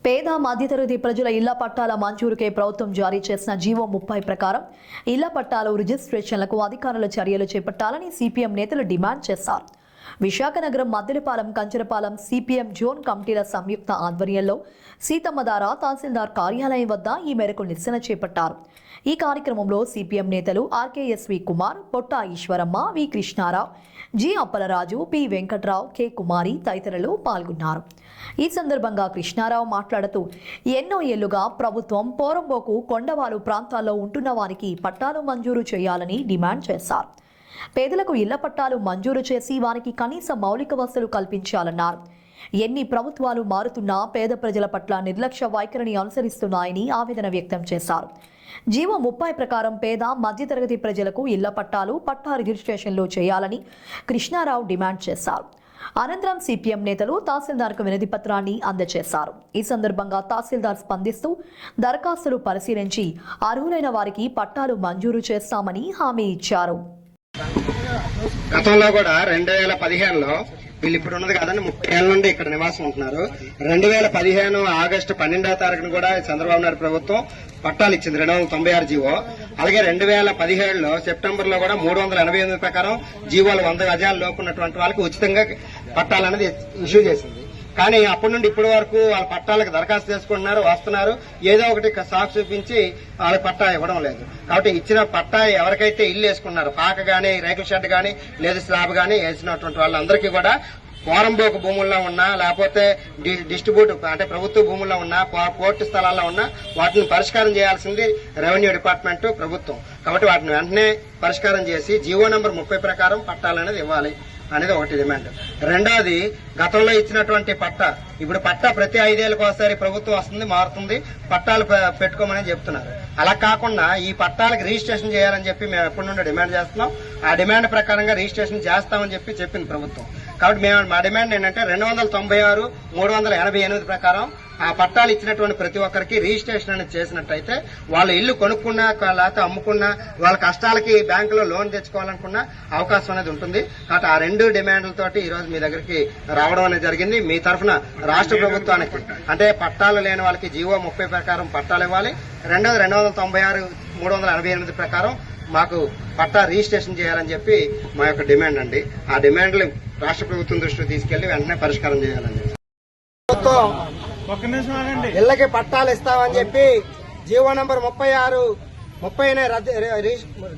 పేద మధ్యతరగతి ప్రజల ఇళ్ల పట్టాల మంజూరుకే ప్రభుత్వం జారీ చేసిన జీవో 30 ప్రకారం ఇళ్ల పట్టాలు రిజిస్ట్రేషన్లకు అధికారుల చర్యలు చేపట్టాలని సిపిఎం నేతలు డిమాండ్ చేశారు. విశాఖ నగరం మద్దెలపాలెం, కంచరపాలెం సిపిఎం జోన్ కమిటీల సంయుక్త ఆధ్వర్యంలో సీతమ్మధార తహసీల్దార్ కార్యాలయం వద్ద ఈ మేరకు నిరసన చేపట్టారు. ఈ కార్యక్రమంలో సిపిఎం నేతలు RKSV Kumar, Potta Eswaramma, V Krishnarao, G Appalaraju, P Venkatrao, K Kumari తదితరులు పాల్గొన్నారు. ఈ సందర్భంగా కృష్ణారావు మాట్లాడుతూ ఎన్నో ఏళ్లుగా ప్రభుత్వం పోరంబోకు, కొండవాలు ప్రాంతాల్లో ఉంటున్న వారికి పట్టాలు మంజూరు చేయాలని డిమాండ్ చేశారు. పేదలకు ఇళ్ల పట్టాలు మంజూరు చేసి వారికి కనీస మౌలిక వసతులు కల్పించాలన్నారు. ఎన్ని ప్రభుత్వాలు మారుతున్నా పేద ప్రజల పట్ల నిర్లక్ష్య వైఖరిని అనుసరిస్తున్నాయని ఆవేదన వ్యక్తం చేశారు. జీవో 30 ప్రకారం పేద మధ్యతరగతి ప్రజలకు ఇళ్ల పట్టాలు, పట్టా రిజిస్ట్రేషన్లు చేయాలని కృష్ణారావు డిమాండ్ చేశారు. అనంతరం సిపిఎం నేతలు తహసీల్దార్కు వినతి పత్రాన్ని అందజేశారు. ఈ సందర్భంగా తహసీల్దార్ స్పందిస్తూ దరఖాస్తులు పరిశీలించి అర్హులైన వారికి పట్టాలు మంజూరు చేస్తామని హామీ ఇచ్చారు. గతంలో కూడా 2015లో వీళ్ళు ఇప్పుడు ఉన్నది కాదని 30 ఏళ్ల నుండి ఇక్కడ నివాసం ఉంటున్నారు. 2015 ఆగస్టు 12వ తారీఖున కూడా చంద్రబాబు నాయుడు ప్రభుత్వం పట్టాలు ఇచ్చింది 296 జీవో. అలాగే 2017లో సెప్టెంబర్ లో కూడా 388 ప్రకారం జీవోలు 100 గజాల లోపు ఉన్నటువంటి వాళ్ళకి ఉచితంగా పట్టాలనేది ఇష్యూ చేసింది. కానీ అప్పటి నుండి ఇప్పటి వరకు వాళ్ళ పట్టాలకు దరఖాస్తు చేసుకుంటున్నారు, వస్తున్నారు, ఏదో ఒకటి సాక్షి చూపించి వాళ్ళకి పట్టా ఇవ్వడం లేదు. కాబట్టి ఇచ్చిన పట్టా ఎవరికైతే ఇల్లు వేసుకున్నారు, పాక గానీ, రేకుల షెడ్ గానీ, లేదా స్లాబ్ గానీ వేసినటువంటి వాళ్ళందరికీ కూడా పోరంబోకు భూముల్లో ఉన్నా, లేకపోతే డిస్ట్రిబ్యూట్ అంటే ప్రభుత్వ భూముల్లో ఉన్నా, కోర్టు స్థలాల్లో ఉన్నా వాటిని పరిష్కారం చేయాల్సింది రెవెన్యూ డిపార్ట్మెంట్, ప్రభుత్వం. కాబట్టి వాటిని వెంటనే పరిష్కారం చేసి జీవో నంబర్ 30 ప్రకారం పట్టాలనేది ఇవ్వాలి అనేది ఒకటి డిమాండ్. రెండోది, గతంలో ఇచ్చినటువంటి పట్టా ఇప్పుడు పట్టా ప్రతి 5 ఏళ్ళకి ఒకసారి ప్రభుత్వం వస్తుంది, మారుతుంది, పట్టాలు పెట్టుకోమని చెప్తున్నారు. అలా కాకుండా ఈ పట్టాలకు రిజిస్ట్రేషన్ చేయాలని చెప్పి మేము ఎప్పటి నుండి డిమాండ్ చేస్తున్నాం. ఆ డిమాండ్ ప్రకారంగా రిజిస్ట్రేషన్ చేస్తామని చెప్పింది ప్రభుత్వం. కాబట్టి మా డిమాండ్ ఏంటంటే 296, 388 ప్రకారం ఆ పట్టాలు ఇచ్చినటువంటి ప్రతి ఒక్కరికి రిజిస్ట్రేషన్ అనేది చేసినట్టయితే వాళ్ళు ఇల్లు కొనుక్కున్నా, లేకపోతే అమ్ముకున్నా, వాళ్ళ కష్టాలకి బ్యాంకులో లోన్ తెచ్చుకోవాలనుకున్న అవకాశం అనేది ఉంటుంది. కాబట్టి ఆ 2 డిమాండ్లతోటి ఈ రోజు మీ దగ్గరికి రావడం అనేది జరిగింది. మీ తరఫున రాష్ట్ర ప్రభుత్వానికి అంటే పట్టాలు లేని వాళ్ళకి జీవో 30 ప్రకారం పట్టాలు ఇవ్వాలి. రెండోది 296, 388 ప్రకారం మాకు పట్టా రిజిస్ట్రేషన్ చేయాలని చెప్పి మా యొక్క డిమాండ్ అండి. ఆ డిమాండ్లు రాష్ట్ర ప్రభుత్వం దృష్టికి తీసుకెళ్లి వెంటనే పరిష్కారం చేయాలని ప్రభుత్వం ఇళ్లకి పట్టాలు ఇస్తామని చెప్పి జీవో నంబర్ 30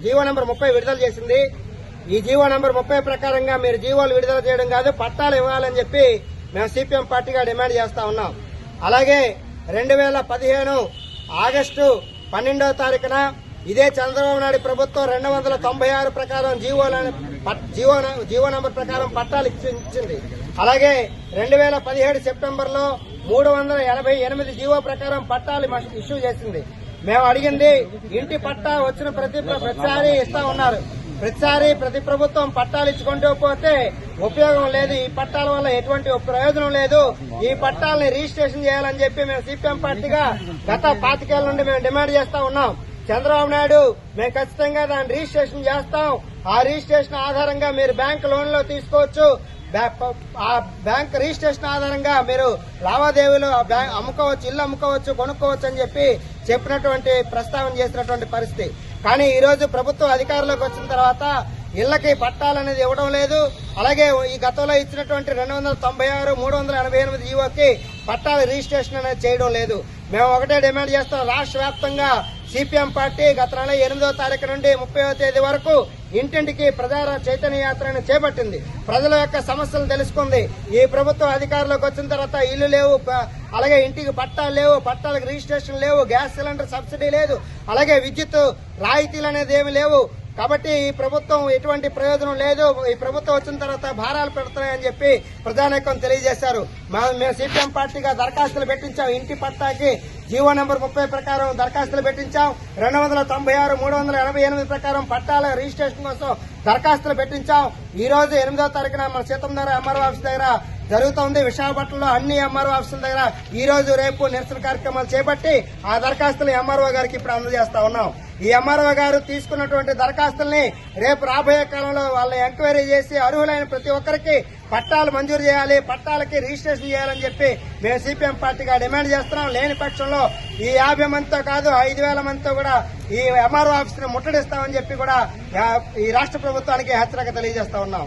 జీవో నంబర్ 30 విడుదల చేసింది. ఈ జీవో నంబర్ 30 ప్రకారంగా మీరు జీవోలు విడుదల చేయడం కాదు, పట్టాలు ఇవ్వాలని చెప్పి మేము సిపిఎం పార్టీగా డిమాండ్ చేస్తా ఉన్నాం. అలాగే 2015 ఆగస్టు 12వ తారీఖున ఇదే చంద్రబాబు నాయుడు ప్రభుత్వం 296 ప్రకారం జీవో నంబర్ ప్రకారం పట్టాలు ఇచ్చింది. అలాగే 2017 సెప్టెంబర్ లో 388 జీవో ప్రకారం పట్టాలు ఇష్యూ చేసింది. మేము అడిగింది ఇంటి పట్టా వచ్చిన ప్రతిసారి ఇస్తా ఉన్నారు. ప్రతిసారి ప్రతి ప్రభుత్వం పట్టాలు ఇచ్చుకుంటూ పోతే ఉపయోగం లేదు. ఈ పట్టాల వల్ల ఎటువంటి ప్రయోజనం లేదు. ఈ పట్టాలని రిజిస్ట్రేషన్ చేయాలని చెప్పి మేము సిపిఎం పార్టీగా గత 25 ఏళ్ల నుండి మేము డిమాండ్ చేస్తా ఉన్నాం. చంద్రబాబు నాయుడు మేము ఖచ్చితంగా దాన్ని రిజిస్ట్రేషన్ చేస్తాం. ఆ రిజిస్ట్రేషన్ ఆధారంగా మీరు బ్యాంక్ లోన్లో తీసుకోవచ్చు. ఆ బ్యాంక్ రిజిస్ట్రేషన్ ఆధారంగా మీరు లావాదేవీలు అమ్ముకోవచ్చు, ఇల్లు అమ్ముకోవచ్చు, కొనుక్కోవచ్చు అని చెప్పి చెప్పినటువంటి ప్రస్తావన చేసినటువంటి పరిస్థితి. కానీ ఈ రోజు ప్రభుత్వం అధికారంలోకి వచ్చిన తర్వాత ఇళ్లకి పట్టాలనేది ఇవ్వడం లేదు. అలాగే ఈ గతంలో ఇచ్చినటువంటి 296, 388 జీవోకి పట్టాల రిజిస్ట్రేషన్ అనేది చేయడం లేదు. మేము ఒకటే డిమాండ్ చేస్తాం. రాష్ట్ర వ్యాప్తంగా సిపిఎం పార్టీ గత నెల 8వ తారీఖు నుండి 30వ తేదీ వరకు ఇంటింటికి ప్రజా చైతన్య యాత్రను చేపట్టింది. ప్రజల యొక్క సమస్యలు తెలుసుకుంది. ఈ ప్రభుత్వం అధికారంలోకి వచ్చిన తర్వాత ఇల్లు లేవు, అలాగే ఇంటికి పట్టాలు లేవు, పట్టాలకు రిజిస్ట్రేషన్ లేవు, గ్యాస్ సిలిండర్ సబ్సిడీ లేదు, అలాగే విద్యుత్ రాయితీలు అనేది ఏమి లేవు. కాబట్టి ఈ ప్రభుత్వం ఎటువంటి ప్రయోజనం లేదు. ఈ ప్రభుత్వం వచ్చిన తర్వాత భారాలు పెడుతున్నాయని చెప్పి ప్రజానీకం తెలియజేశారు. మేము సిపిఎం పార్టీగా దరఖాస్తులు పెట్టించాం. ఇంటి పట్టాకి జీవో నంబర్ 30 ప్రకారం దరఖాస్తులు పెట్టించాం. 296, 388 ప్రకారం పట్టాల రిజిస్ట్రేషన్ కోసం దరఖాస్తులు పెట్టించాం. ఈ రోజు 8వ తారీఖున మన సీతంధార ఎంఆర్ఓ ఆఫీస్ దగ్గర జరుగుతోంది. విశాఖపట్నంలో అన్ని ఎంఆర్ఓ ఆఫీసుల దగ్గర ఈ రోజు రేపు నిరసన కార్యక్రమాలు చేపట్టి ఆ దరఖాస్తులు ఎంఆర్ఓ గారికి ఇప్పుడు అందజేస్తా ఉన్నాం. ఈ ఎంఆర్ఓ గారు తీసుకున్నటువంటి దరఖాస్తుల్ని రేపు రాబోయే కాలంలో వాళ్ళ ఎంక్వైరీ చేసి అర్హులైన ప్రతి ఒక్కరికి పట్టాలు మంజూరు చేయాలి, పట్టాలకి రిజిస్ట్రేషన్ చేయాలని చెప్పి మేము సిపిఎం పార్టీగా డిమాండ్ చేస్తున్నాం. లేని పక్షంలో ఈ 50 మందితో కాదు 5,000 మందితో కూడా ఈ ఎంఆర్ఓ ఆఫీస్ ని ముట్టడిస్తామని చెప్పి కూడా ఈ రాష్ట్ర ప్రభుత్వానికి హెచ్చరిక తెలియజేస్తా ఉన్నాం.